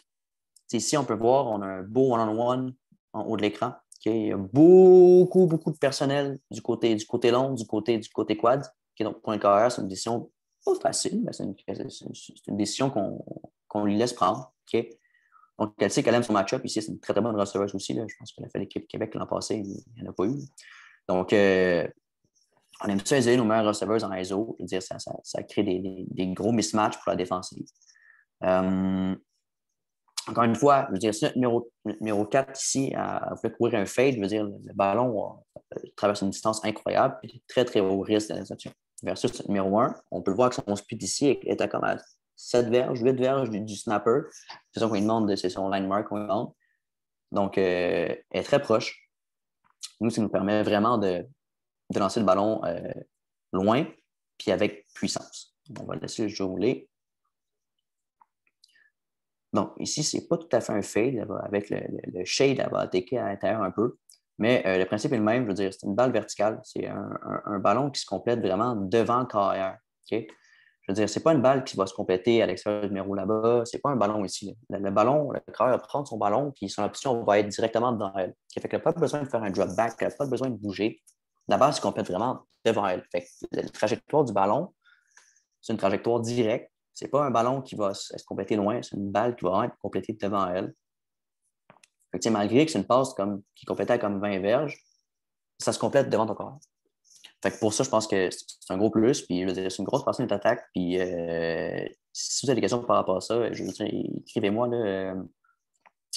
ici, on peut voir, on a un beau one-on-one en haut de l'écran. Okay. Il y a beaucoup, beaucoup de personnel du côté long, du côté quad. Okay. Donc, pour une carrière, c'est une décision pas facile, mais c'est une décision qu'on lui laisse prendre. Okay. Donc, elle sait qu'elle aime son match-up. Ici, c'est une très, très bonne receveuse aussi. Là. Je pense qu'elle a fait l'équipe Québec l'an passé, il n'y en a pas eu. Donc, on aime ça isoler nos meilleures receveuses en ISO. Je veux dire, ça crée des gros mismatchs pour la défensive. Encore une fois, je veux dire, si notre numéro 4 ici, elle voulait courir un fade, je veux dire, le ballon traverse une distance incroyable, et très, très haut risque d'interception. Versus notre numéro 1, on peut le voir que son speed ici est à comme à 7 verges, 8 verges du snapper. C'est ça qu'on lui demande, c'est son line mark qu'on lui demande. Donc, elle est très proche. Nous, ça nous permet vraiment de lancer le ballon loin, puis avec puissance. On va laisser le jeu rouler. Donc, ici, ce n'est pas tout à fait un fade. Avec le shade, elle va attaquer à l'intérieur un peu. Mais le principe est le même. Je veux dire, c'est une balle verticale. C'est un ballon qui se complète vraiment devant le carrière. Okay? Je veux dire, ce n'est pas une balle qui va se compléter à l'extérieur du numéro là-bas. Ce n'est pas un ballon ici. Le ballon, le carrière va prendre son ballon, puis son option va être directement devant elle. Okay? Fait qu'elle n'a pas besoin de faire un drop back, elle n'a pas besoin de bouger. La balle se complète vraiment devant elle. Fait que la trajectoire du ballon, c'est une trajectoire directe. Ce n'est pas un ballon qui va se compléter loin, c'est une balle qui va être complétée devant elle. Fait que, malgré que c'est une passe qui est complétée à comme 20 verges, ça se complète devant ton corps. Fait que pour ça, je pense que c'est un gros plus. Puis, je veux dire, c'est une grosse partie de notre attaque. Puis, si vous avez des questions par rapport à ça, je veux dire, écrivez-moi. Là,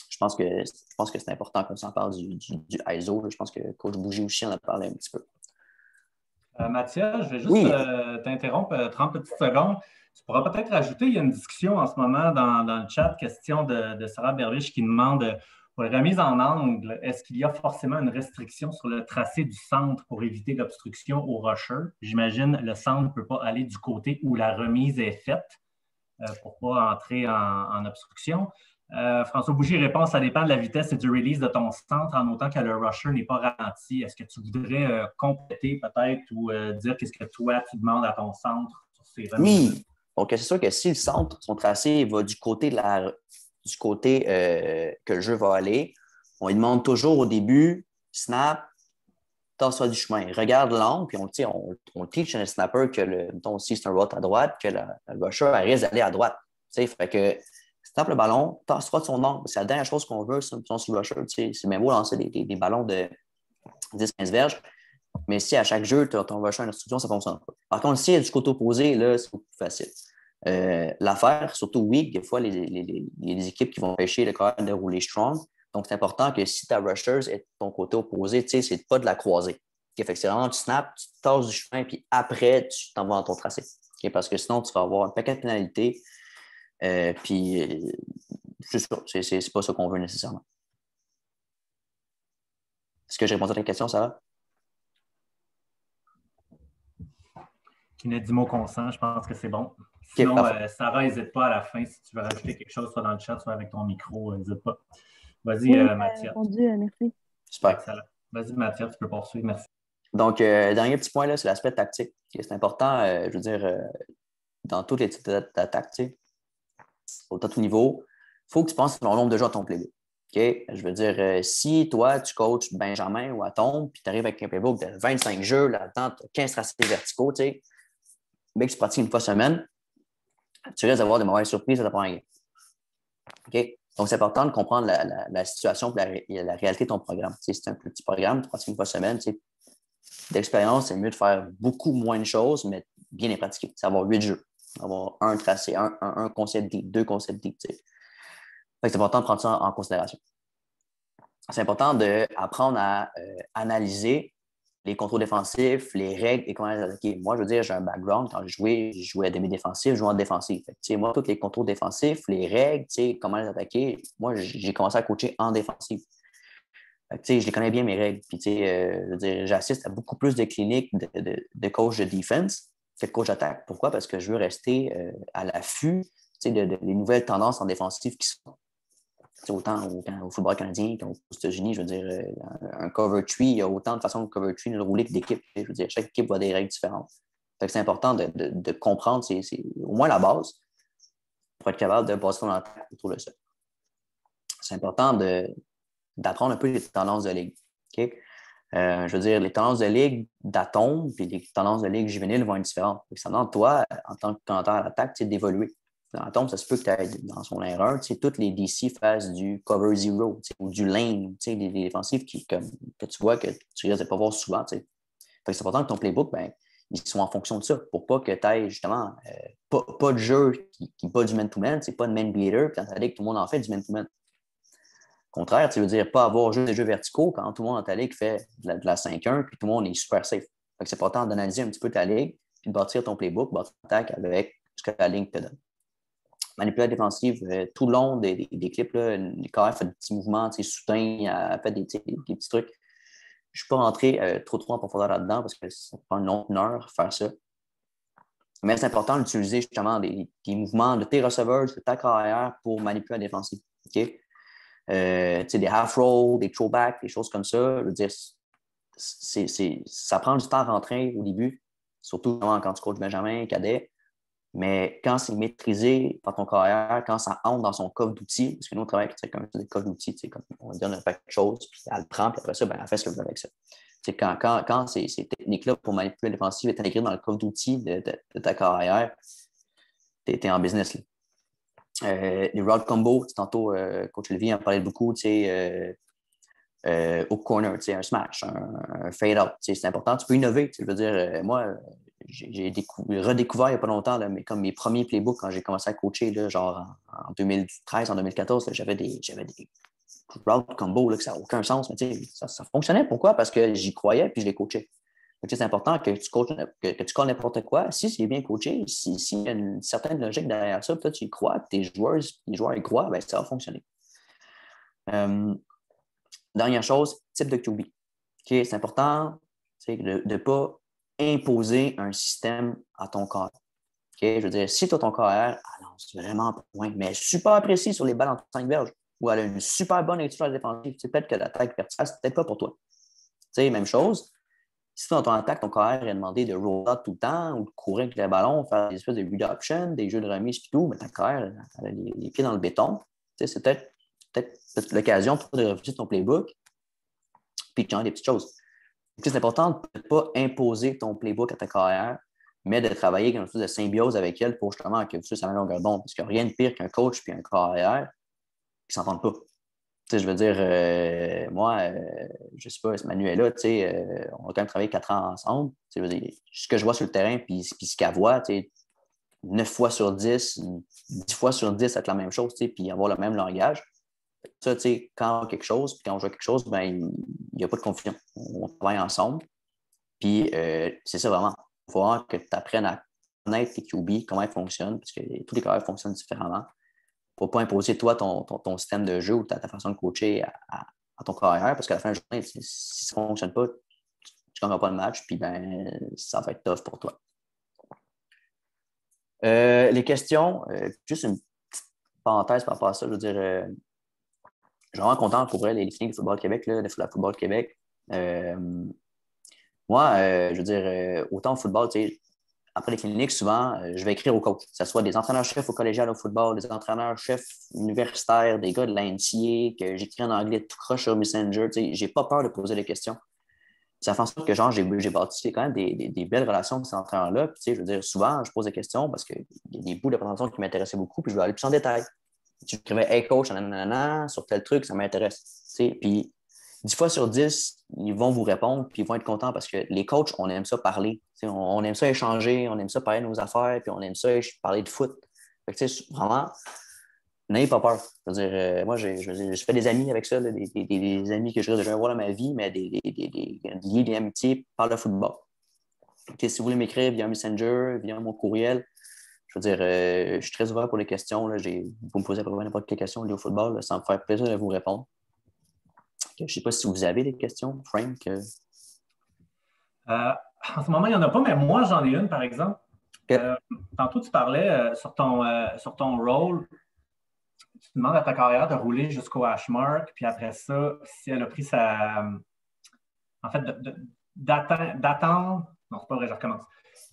je pense que c'est important qu'on s'en parle du ISO. Là. Je pense que Coach Bougie aussi en a parlé un petit peu. Mathias, je vais juste Oui. t'interrompre 30 petites secondes. Tu pourras peut-être ajouter, il y a une discussion en ce moment dans le chat, question de Sarah Berlich qui demande pour la remise en angle, est-ce qu'il y a forcément une restriction sur le tracé du centre pour éviter l'obstruction au rusher? J'imagine le centre ne peut pas aller du côté où la remise est faite pour ne pas entrer en obstruction. François Bougie répond, ça dépend de la vitesse et du release de ton centre en autant que le rusher n'est pas ralenti. Est-ce que tu voudrais compléter peut-être ou dire qu'est-ce que toi, tu demandes à ton centre sur ces remises-là? Oui. Donc, c'est sûr que si le centre, son tracé va du côté que le jeu va aller, on lui demande toujours au début, snap, tasse-toi du chemin. Regarde l'angle, puis on teach un snapper que, mettons, si c'est un route à droite, que le rusher risque d'aller à droite. Fait que snap le ballon, tasse-toi de son angle. C'est la dernière chose qu'on veut sur le rusher. C'est même beau lancer des ballons de 10-15 verges. Mais si à chaque jeu, tu as ton rusher en instruction, ça ne fonctionne pas. Par contre, si il y a du côté opposé, là, c'est beaucoup plus facile. L'affaire, surtout weak, des fois, il y a des équipes qui vont pêcher le corps de rouler strong. Donc, c'est important que si ta rushers est de ton côté opposé, tu sais, c'est pas de la croiser. Okay? Fait que c'est vraiment, tu snaps, tu tasses du chemin, puis après, tu t'en vas dans ton tracé. Okay? Parce que sinon, tu vas avoir un paquet de pénalités. Puis, c'est sûr, c'est pas ça qu'on veut nécessairement. Est-ce que j'ai répondu à ta question, Sarah? Qui n'a dit mot consent, je pense que c'est bon. Okay, Sinon, Sarah, n'hésite pas à la fin si tu veux rajouter quelque chose, soit dans le chat, soit avec ton micro, n'hésite pas. Vas-y, Oui, Mathias. répondu, merci. Super. Excellent. Vas-y, Mathias, tu peux poursuivre. Merci. Donc, dernier petit point, là, c'est l'aspect tactique. C'est important, je veux dire, dans toutes les types d'attaques, au tout niveau, il faut que tu penses au nombre de jeux à ton playbook. OK? Je veux dire, si toi, tu coaches Benjamin ou Atom, puis tu arrives avec un playbook de 25 jeux, là-dedans, tu as 15 tracés verticaux, tu sais, mais que tu pratiques une fois semaine, tu risques d'avoir de mauvaises surprises à ta première game. OK? Donc, c'est important de comprendre la situation et la réalité de ton programme. Tu sais, c'est un plus petit programme, tu pratiques une fois semaine. Tu sais, d'expérience, c'est mieux de faire beaucoup moins de choses, mais bien les pratiquer. C'est avoir 8 jeux, avoir un tracé, un concept deep, deux concepts deep. Tu sais. C'est important de prendre ça en considération. C'est important d'apprendre à analyser les contrôles défensifs, les règles et comment les attaquer. Moi, je veux dire, j'ai un background. Quand je jouais à demi-défensif, je jouais en défensif. Moi, tous les contrôles défensifs, les règles, comment les attaquer, moi, j'ai commencé à coacher en défensif. Je les connais bien, mes règles. Puis, je veux dire, j'assiste à beaucoup plus de cliniques de coach de defense que de coach d'attaque. Pourquoi? Parce que je veux rester à l'affût des nouvelles tendances en défensive qui sont. Autant au football canadien qu'aux États-Unis, je veux dire, un cover tree, il y a autant de façons de cover tree de rouler que d'équipe. Je veux dire, chaque équipe a des règles différentes. C'est important de comprendre, c'est au moins la base pour être capable de passer ton attaque autour de ça. C'est important d'apprendre un peu les tendances de ligue. Okay? Je veux dire, les tendances de ligue d'atome et les tendances de ligue juvénile vont être différentes. Ça demande, toi, en tant que commentateur à l'attaque, d'évoluer. Dans Atom, ça se peut que tu ailles dans son erreur, toutes les DC fassent du cover zero ou du lane, des défensifs que tu vois que tu risques de pas voir souvent. C'est important que ton playbook, ils sont en fonction de ça pour pas que tu ailles justement pas de jeu qui bat du man-to-man, c'est pas de man-beater, puis dans ta ligue, tout le monde en fait du man-to-man. Au contraire, tu veux dire pas avoir juste des jeux verticaux quand tout le monde dans ta ligue fait de la 5-1 puis tout le monde est super safe. C'est important d'analyser un petit peu ta ligue puis de bâtir ton playbook, bâtir ton attaque avec ce que ta ligne te donne. Manipulation défensive, tout le long des clips, là, les carrières fait des petits mouvements, soutien, fait des petits trucs. Je ne suis pas rentré trop en profondeur là-dedans parce que ça prend une heure faire ça. Mais c'est important d'utiliser justement des mouvements de tes receveurs, de ta carrière pour manipuler la défensive. Okay? Des half-rolls, des throwbacks, des choses comme ça. Je veux dire, ça prend du temps à rentrer au début, surtout quand tu coaches Benjamin, cadet. Mais quand c'est maîtrisé par ton carrière, quand ça entre dans son coffre d'outils, parce que nous, on travaille avec des coffres d'outils, on lui donne un paquet de choses, puis elle le prend, puis après ça, elle fait ce qu'elle veut avec ça. Quand ces techniques-là pour manipuler la défensive est intégrées dans le coffre d'outils de ta carrière, tu es en business. Les rod combos, tantôt, Coach Olivier en parlait beaucoup, au corner, un smash, un fade-out. C'est important. Tu peux innover. Je veux dire, moi, j'ai redécouvert il n'y a pas longtemps, là, mais comme mes premiers playbooks quand j'ai commencé à coacher, là, genre en 2013, en 2014, là, j'avais des route combos là, que ça n'a aucun sens, mais ça fonctionnait. Pourquoi? Parce que j'y croyais puis je les coachais. C'est important que tu coaches, que tu connais n'importe quoi. Si c'est bien coaché, s'il y a une certaine logique derrière ça, toi, tu y crois, tes joueurs y croient, ça va fonctionner. Dernière chose, type de QB. Okay, c'est important de ne pas imposer un système à ton corps. Okay? Je veux dire, si tu as ton carrière, c'est vraiment point, mais super précis sur les balles en 5 verges, ou elle a une super bonne lecture défensive, peut-être que l'attaque verticale, c'est peut-être pas pour toi. Même chose, si dans ton attaque, ton carrière est demandé de roll out tout le temps ou de courir avec le ballon, faire des espèces de read option, des jeux de remise et tout, mais ta carrière, elle a les pieds dans le béton, c'est peut-être l'occasion pour toi de revisiter ton playbook puis de changer des petites choses. C'est important de ne pas imposer ton playbook à ta carrière, mais de travailler comme une sorte de symbiose avec elle pour justement que ça mène longueur d'onde. Parce qu'il n'y a rien de pire qu'un coach puis un carrière qui ne s'entendent pas. Je veux dire, moi, je ne sais pas, ce Manuel-là, on a quand même travaillé 4 ans ensemble. Je veux dire, ce que je vois sur le terrain puis ce qu'elle voit, 9 fois sur 10, 10 fois sur 10, être la même chose, puis avoir le même langage. Ça, quand on a quelque chose, puis quand on joue à quelque chose, il n'y a pas de confusion. On travaille ensemble. Puis, c'est ça vraiment. Il faut vraiment que tu apprennes à connaître tes QB, comment ils fonctionnent, parce que tous les carrières fonctionnent différemment. Il ne faut pas imposer, toi, ton système de jeu ou ta façon de coacher à ton carrière, parce qu'à la fin de la journée, si ça ne fonctionne pas, tu ne gagneras pas le match, puis ça va être tough pour toi. Les questions, juste une petite parenthèse par rapport à ça, je veux dire, je suis vraiment content pour les cliniques de Football Québec, là, de la Football Québec. Moi, je veux dire, autant au football, après les cliniques, souvent, je vais écrire aux coachs, que ce soit des entraîneurs-chefs au collégial au football, des entraîneurs-chefs universitaires, des gars de la NCAA, que j'écris en anglais tout croche sur Messenger. J'ai pas peur de poser des questions. Ça fait en sorte que genre, j'ai bâti quand même des belles relations avec ces entraîneurs-là. Puis, je veux dire, souvent, je pose des questions parce qu'il y a des bouts de présentation qui m'intéressaient beaucoup, puis je vais aller plus en détail. Tu écrivais Hey coach, nanana, sur tel truc, ça m'intéresse. Puis 10 fois sur 10, ils vont vous répondre, puis ils vont être contents parce que les coachs, on aime ça parler. On aime ça échanger, on aime ça parler de nos affaires, puis on aime ça parler de foot. Fait que, vraiment, n'ayez pas peur. Je veux dire, moi, je fais des amis avec ça, là, des amis que je vais voir dans ma vie, mais des liens d'amitié par le football. Si vous voulez m'écrire via Messenger, via mon courriel, je veux dire, je suis très ouvert pour les questions. Là. Vous me posez à peu près n'importe quelle question liée au football, là, ça me fait plaisir de vous répondre. Je ne sais pas si vous avez des questions, Frank. En ce moment, il n'y en a pas, mais moi, j'en ai une, par exemple. Okay. Tantôt, tu parlais sur ton rôle. Tu demandes à ta carrière de rouler jusqu'au hash mark, puis après ça, si elle a pris sa. En fait, d'attendre. Non, c'est pas vrai, je recommence.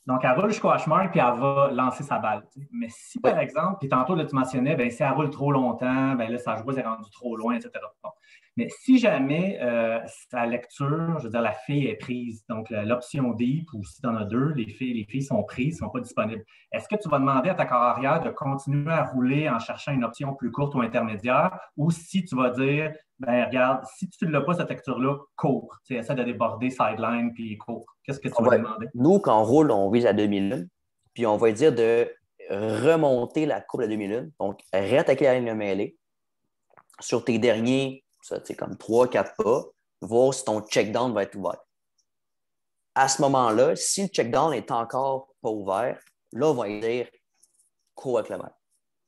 Donc, elle roule jusqu'au hash mark, puis elle va lancer sa balle. T'sais. Mais si, par exemple, puis tantôt, là, tu mentionnais, ben, si elle roule trop longtemps, ben, là, sa joueuse est rendue trop loin, etc. Bon. Mais si jamais sa lecture, je veux dire, la fille est prise, donc l'option deep, ou si tu en as deux, les filles sont prises, ne sont pas disponibles. Est-ce que tu vas demander à ta corps arrière de continuer à rouler en cherchant une option plus courte ou intermédiaire, ou si tu vas dire, ben regarde, si tu ne l'as pas, cette lecture-là, cours. Essaie de déborder sideline, puis cours. Qu'est-ce que tu vas demander? Nous, quand on roule, on vise à 2001, puis on va dire de remonter la courbe à 2001, donc réattaquer la ligne de mêlée sur tes derniers, c'est comme 3-4 pas, voir si ton check-down va être ouvert. À ce moment-là, si le check-down est encore pas ouvert, là, on va dire cours avec le balle.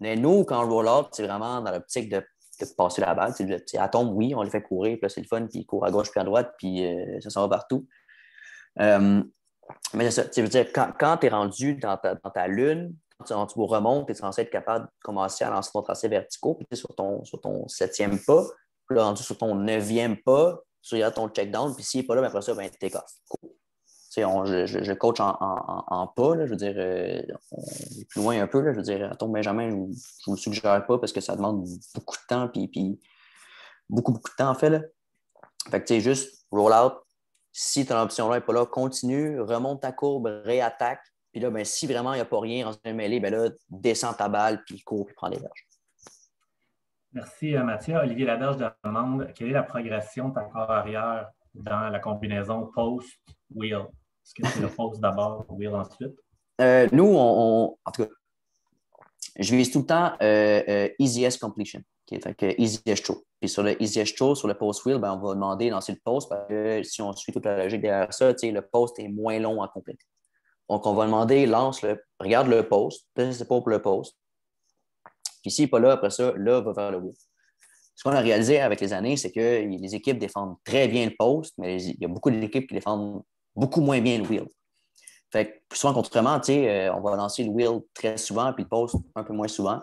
Mais nous, quand on roll out, c'est vraiment dans l'optique de passer la balle. À tombe, oui, on le fait courir, puis là, c'est le fun, puis il court à gauche puis à droite, puis ça s'en va partout. Mais c'est ça, tu veux dire, quand tu es rendu dans ta lune, quand tu remontes, tu es censé être capable de commencer à lancer ton tracé verticaux, puis sur ton 7e pas, puis là, rendu sur ton 9e pas, tu regardes ton check-down, puis s'il n'est pas là, ben après ça, ben, tu t'écoffes. Cool. Je coach en pas, là, je veux dire, on est plus loin un peu, là, je veux dire, à ton Benjamin, je ne vous le suggère pas parce que ça demande beaucoup de temps, puis beaucoup de temps, en fait, là. Fait que, tu sais, juste roll out. Si ton option-là n'est pas là, continue, remonte ta courbe, réattaque. Puis là, ben, si vraiment il n'y a pas rien en une mêlée, ben là, descends ta balle, puis cours, puis prends les verges. Merci, Mathieu. Olivier Laberge demande quelle est la progression de ta corps arrière dans la combinaison post-wheel? Est-ce que c'est le post d'abord, wheel ensuite? Nous, en tout cas, je vise tout le temps easiest completion, fait que easiest throw. Puis sur le easiest throw, sur le post wheel, ben, on va demander de lancer le post parce que si on suit toute la logique derrière ça, le post est moins long à compléter. Donc, on va demander, regarde le post, c'est pas pour le post. Puis s'il n'est pas là, après ça, là, va vers le wheel. Ce qu'on a réalisé avec les années, c'est que les équipes défendent très bien le post, mais il y a beaucoup d'équipes qui défendent beaucoup moins bien le wheel. Fait que plus souvent, contrairement, on va lancer le wheel très souvent, puis le post un peu moins souvent.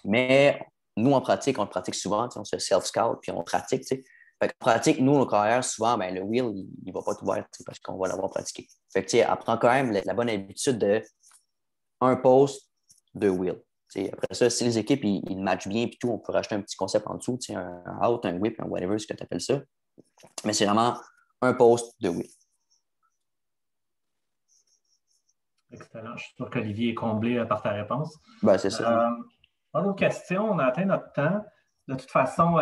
Mais nous, en pratique, on le pratique souvent. On se self-scout, puis on pratique. Fait qu'en pratique, nous, nos carrières, souvent, ben, le wheel, il ne va pas être ouvert parce qu'on va l'avoir pratiqué. Fait que apprends quand même la bonne habitude de un post, deux wheel. Après ça, si les équipes, ils matchent bien, puis tout, on peut rajouter un petit concept en dessous, un out, un whip, un whatever, ce que tu appelles ça. Mais c'est vraiment un post, deux wheel. Excellent. Je suis sûr qu'Olivier est comblé par ta réponse. Ben, c'est ça. Pas d'autres questions. On a atteint notre temps. De toute façon,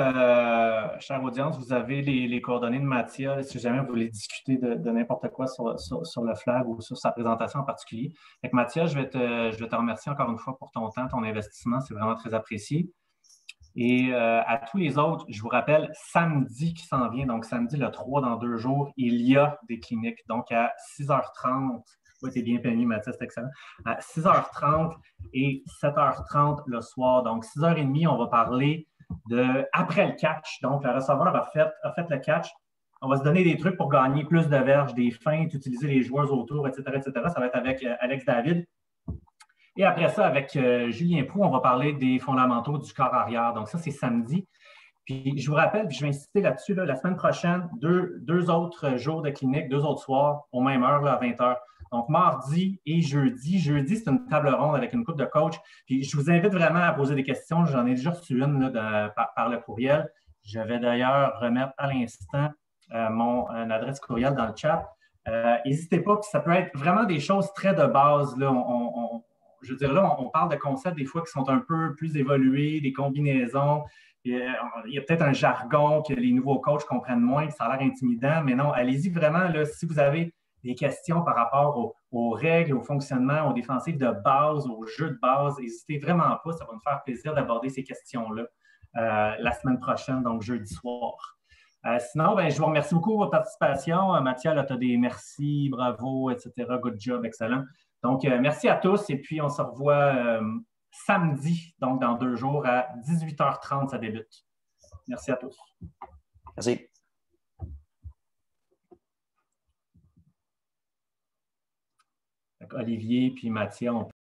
chère audience, vous avez les coordonnées de Mathieu si jamais vous voulez discuter de n'importe quoi sur le flag ou sur sa présentation en particulier. Avec Mathieu, je vais te remercier encore une fois pour ton temps, ton investissement. C'est vraiment très apprécié. Et à tous les autres, je vous rappelle, samedi qui s'en vient, donc samedi le 3 dans 2 jours, il y a des cliniques. Donc à 6h30. Oui, tu es bien peigné, Mathieu, c'est excellent. À 6h30 et 7h30 le soir. Donc, 6h30, on va parler après le catch. Donc, le receveur a fait le catch. On va se donner des trucs pour gagner plus de verges, des feintes, utiliser les joueurs autour, etc., etc. Ça va être avec Alex David. Et après ça, avec Julien Proulx, on va parler des fondamentaux du corps arrière. Donc, ça, c'est samedi. Puis, je vous rappelle, puis je vais insister là-dessus, la semaine prochaine, deux autres jours de clinique, 2 autres soirs, aux mêmes heures, là, à 20h. Donc, mardi et jeudi. Jeudi, c'est une table ronde avec une couple de coachs. Puis, je vous invite vraiment à poser des questions. J'en ai déjà reçu une là, par le courriel. Je vais d'ailleurs remettre à l'instant mon adresse courriel dans le chat. N'hésitez pas, puis ça peut être vraiment des choses très de base. Là. Je veux dire, là, on parle de concepts des fois qui sont un peu plus évolués, des combinaisons. Il y a peut-être un jargon que les nouveaux coachs comprennent moins, puis ça a l'air intimidant, mais non, allez-y vraiment, là, si vous avez des questions par rapport aux règles, au fonctionnement, aux défensives de base, aux jeux de base, n'hésitez vraiment pas, ça va nous faire plaisir d'aborder ces questions-là la semaine prochaine, donc jeudi soir. Sinon, ben, je vous remercie beaucoup pour votre participation. Mathieu, tu as des merci, bravo, etc. Good job, excellent. Donc, merci à tous et puis on se revoit samedi, donc dans 2 jours à 18h30, ça débute. Merci à tous. Merci. Olivier puis Mathieu, on peut